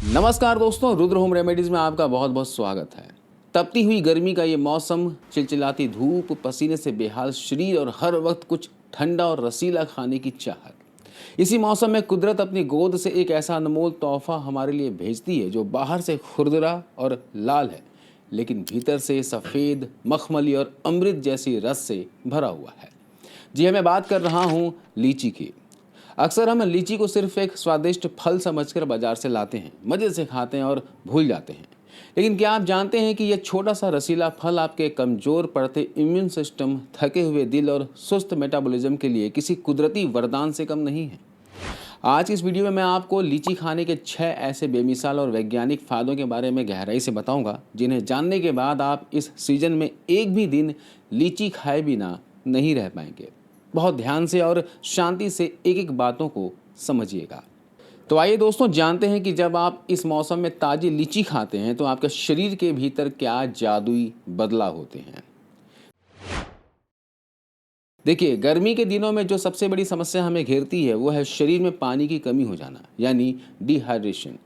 नमस्कार दोस्तों, Rudra home remedies में आपका बहुत बहुत स्वागत है। तपती हुई गर्मी का ये मौसम, चिलचिलाती धूप, पसीने से बेहाल शरीर और हर वक्त कुछ ठंडा और रसीला खाने की चाहत। इसी मौसम में कुदरत अपनी गोद से एक ऐसा अनमोल तोहफा हमारे लिए भेजती है जो बाहर से खुरदरा और लाल है, लेकिन भीतर से सफ़ेद, मखमली और अमृत जैसी रस से भरा हुआ है। जी, मैं बात कर रहा हूँ लीची की। अक्सर हम लीची को सिर्फ एक स्वादिष्ट फल समझकर बाजार से लाते हैं, मज़े से खाते हैं और भूल जाते हैं। लेकिन क्या आप जानते हैं कि यह छोटा सा रसीला फल आपके कमज़ोर पड़ते इम्यून सिस्टम, थके हुए दिल और सुस्त मेटाबॉलिज्म के लिए किसी कुदरती वरदान से कम नहीं है। आज की इस वीडियो में मैं आपको लीची खाने के 6 ऐसे बेमिसाल और वैज्ञानिक फ़ायदों के बारे में गहराई से बताऊंगा, जिन्हें जानने के बाद आप इस सीज़न में एक भी दिन लीची खाए बिना नहीं रह पाएंगे। बहुत ध्यान से और शांति से एक एक बातों को समझिएगा। तो आइए दोस्तों, जानते हैं कि जब आप इस मौसम में ताज़ी लीची खाते हैं तो आपके शरीर के भीतर क्या जादुई बदलाव होते हैं। देखिए, गर्मी के दिनों में जो सबसे बड़ी समस्या हमें घेरती है वो है शरीर में पानी की कमी हो जाना, यानी डिहाइड्रेशन।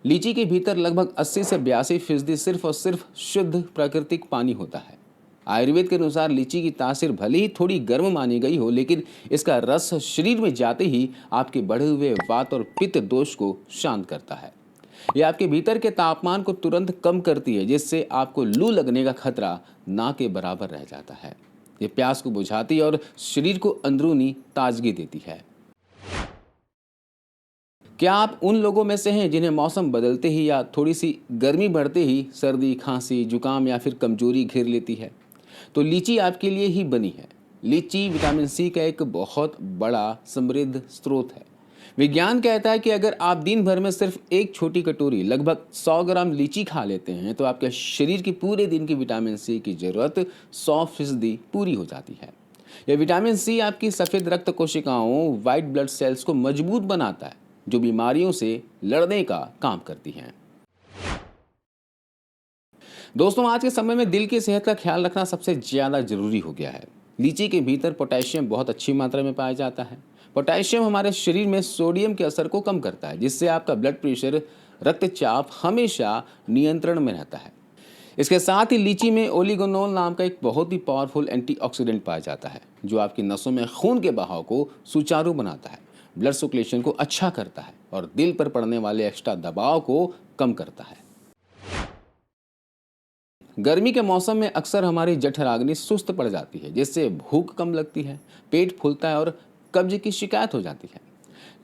लीची के भीतर लगभग 80 से 82% सिर्फ और सिर्फ शुद्ध प्राकृतिक पानी होता है। आयुर्वेद के अनुसार लीची की तासीर भले ही थोड़ी गर्म मानी गई हो, लेकिन इसका रस शरीर में जाते ही आपके बढ़े हुए वात और पित्त दोष को शांत करता है। यह आपके भीतर के तापमान को तुरंत कम करती है, जिससे आपको लू लगने का खतरा ना के बराबर रह जाता है। ये प्यास को बुझाती और शरीर को अंदरूनी ताजगी देती है। क्या आप उन लोगों में से हैं जिन्हें मौसम बदलते ही या थोड़ी सी गर्मी बढ़ते ही सर्दी, खांसी, जुकाम या फिर कमजोरी घेर लेती है? तो लीची आपके लिए ही बनी है। लीची विटामिन सी का एक बहुत बड़ा समृद्ध स्रोत है। विज्ञान कहता है कि अगर आप दिन भर में सिर्फ एक छोटी कटोरी लगभग 100 ग्राम लीची खा लेते हैं तो आपके शरीर की पूरे दिन की विटामिन सी की जरूरत 100% पूरी हो जाती है। यह विटामिन सी आपकी सफ़ेद रक्त कोशिकाओं, वाइट ब्लड सेल्स को मजबूत बनाता है, जो बीमारियों से लड़ने का काम करती हैं। दोस्तों, आज के समय में दिल की सेहत का ख्याल रखना सबसे ज़्यादा जरूरी हो गया है। लीची के भीतर पोटेशियम बहुत अच्छी मात्रा में पाया जाता है। पोटेशियम हमारे शरीर में सोडियम के असर को कम करता है, जिससे आपका ब्लड प्रेशर, रक्तचाप हमेशा नियंत्रण में रहता है। इसके साथ ही लीची में ओलिगोनोल नाम का एक बहुत ही पावरफुल एंटीऑक्सीडेंट पाया जाता है, जो आपकी नसों में खून के बहाव को सुचारू बनाता है, ब्लड सर्कुलेशन को अच्छा करता है और दिल पर पड़ने वाले एक्स्ट्रा दबाव को कम करता है। गर्मी के मौसम में अक्सर हमारी जठराग्नि सुस्त पड़ जाती है, जिससे भूख कम लगती है, पेट फूलता है और कब्ज की शिकायत हो जाती है।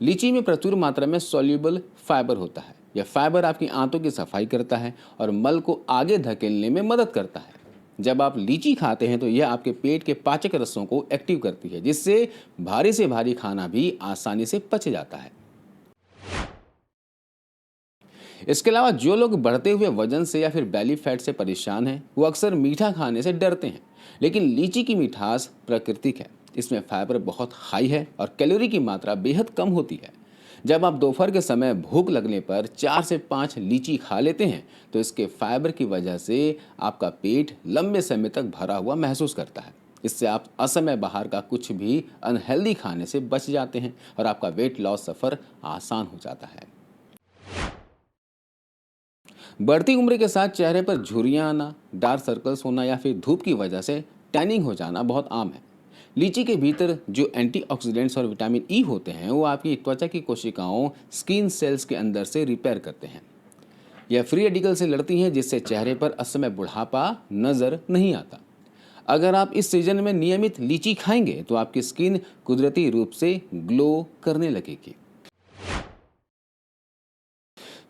लीची में प्रचुर मात्रा में सॉल्युबल फाइबर होता है। यह फाइबर आपकी आंतों की सफाई करता है और मल को आगे धकेलने में मदद करता है। जब आप लीची खाते हैं तो यह आपके पेट के पाचक रसों को एक्टिव करती है, जिससे भारी से भारी खाना भी आसानी से पच जाता है। इसके अलावा जो लोग बढ़ते हुए वजन से या फिर बेली फैट से परेशान हैं, वो अक्सर मीठा खाने से डरते हैं। लेकिन लीची की मिठास प्राकृतिक है। इसमें फाइबर बहुत हाई है और कैलोरी की मात्रा बेहद कम होती है। जब आप दोपहर के समय भूख लगने पर 4 से 5 लीची खा लेते हैं तो इसके फाइबर की वजह से आपका पेट लंबे समय तक भरा हुआ महसूस करता है। इससे आप असमय बाहर का कुछ भी अनहेल्दी खाने से बच जाते हैं और आपका वेट लॉस सफ़र आसान हो जाता है। बढ़ती उम्र के साथ चेहरे पर झुर्रियां आना, डार्क सर्कल्स होना या फिर धूप की वजह से टैनिंग हो जाना बहुत आम है। लीची के भीतर जो एंटीऑक्सीडेंट्स और विटामिन ई होते हैं वो आपकी त्वचा की कोशिकाओं, स्किन सेल्स के अंदर से रिपेयर करते हैं। यह फ्री रेडिकल से लड़ती हैं, जिससे चेहरे पर असमय बुढ़ापा नजर नहीं आता। अगर आप इस सीजन में नियमित लीची खाएंगे तो आपकी स्किन कुदरती रूप से ग्लो करने लगेगी।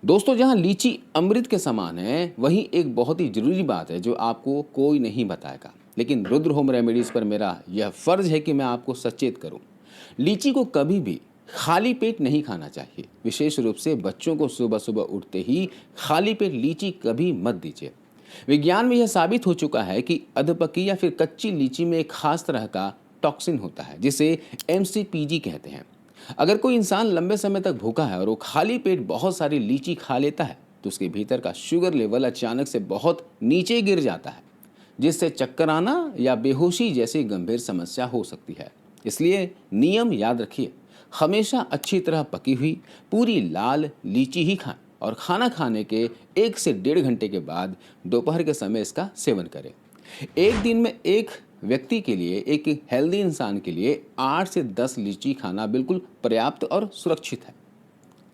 दोस्तों, जहां लीची अमृत के समान है, वहीं एक बहुत ही जरूरी बात है जो आपको कोई नहीं बताएगा, लेकिन रुद्र होम रेमेडीज पर मेरा यह फर्ज है कि मैं आपको सचेत करूं। लीची को कभी भी खाली पेट नहीं खाना चाहिए। विशेष रूप से बच्चों को सुबह सुबह उठते ही खाली पेट लीची कभी मत दीजिए। विज्ञान में यह साबित हो चुका है कि अधपकी या फिर कच्ची लीची में एक खास तरह का टॉक्सिन होता है, जिसे MCPG कहते हैं। अगर कोई इंसान लंबे समय तक भूखा है और वो खाली पेट बहुत सारी लीची खा लेता है तो उसके भीतर का शुगर लेवल अचानक से बहुत नीचे गिर जाता है, जिससे चक्कर आना या बेहोशी जैसी गंभीर समस्या हो सकती है। इसलिए नियम याद रखिए, हमेशा अच्छी तरह पकी हुई पूरी लाल लीची ही खाएं और खाना खाने के 1 से 1.5 घंटे के बाद दोपहर के समय इसका सेवन करें। एक दिन में एक व्यक्ति के लिए, एक हेल्दी इंसान के लिए 8 से 10 लीची खाना बिल्कुल पर्याप्त और सुरक्षित है।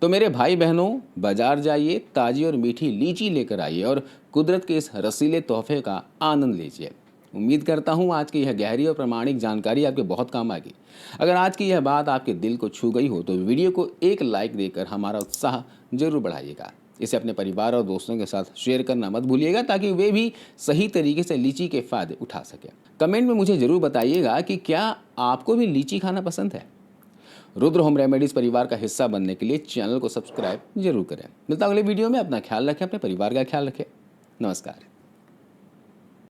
तो मेरे भाई बहनों, बाजार जाइए, ताज़ी और मीठी लीची लेकर आइए और कुदरत के इस रसीले तोहफे का आनंद लीजिए। उम्मीद करता हूँ आज की यह गहरी और प्रामाणिक जानकारी आपके बहुत काम आएगी। अगर आज की यह बात आपके दिल को छू गई हो तो वीडियो को एक लाइक देकर हमारा उत्साह जरूर बढ़ाइएगा। इसे अपने परिवार और दोस्तों के साथ शेयर करना मत भूलिएगा ताकि वे भी सही तरीके से लीची के फ़ायदे उठा सकें। कमेंट में मुझे ज़रूर बताइएगा कि क्या आपको भी लीची खाना पसंद है। रुद्र होम रेमेडीज़ परिवार का हिस्सा बनने के लिए चैनल को सब्सक्राइब जरूर करें। मिलता हूं अगले वीडियो में। अपना ख्याल रखें, अपने परिवार का ख्याल रखें। नमस्कार।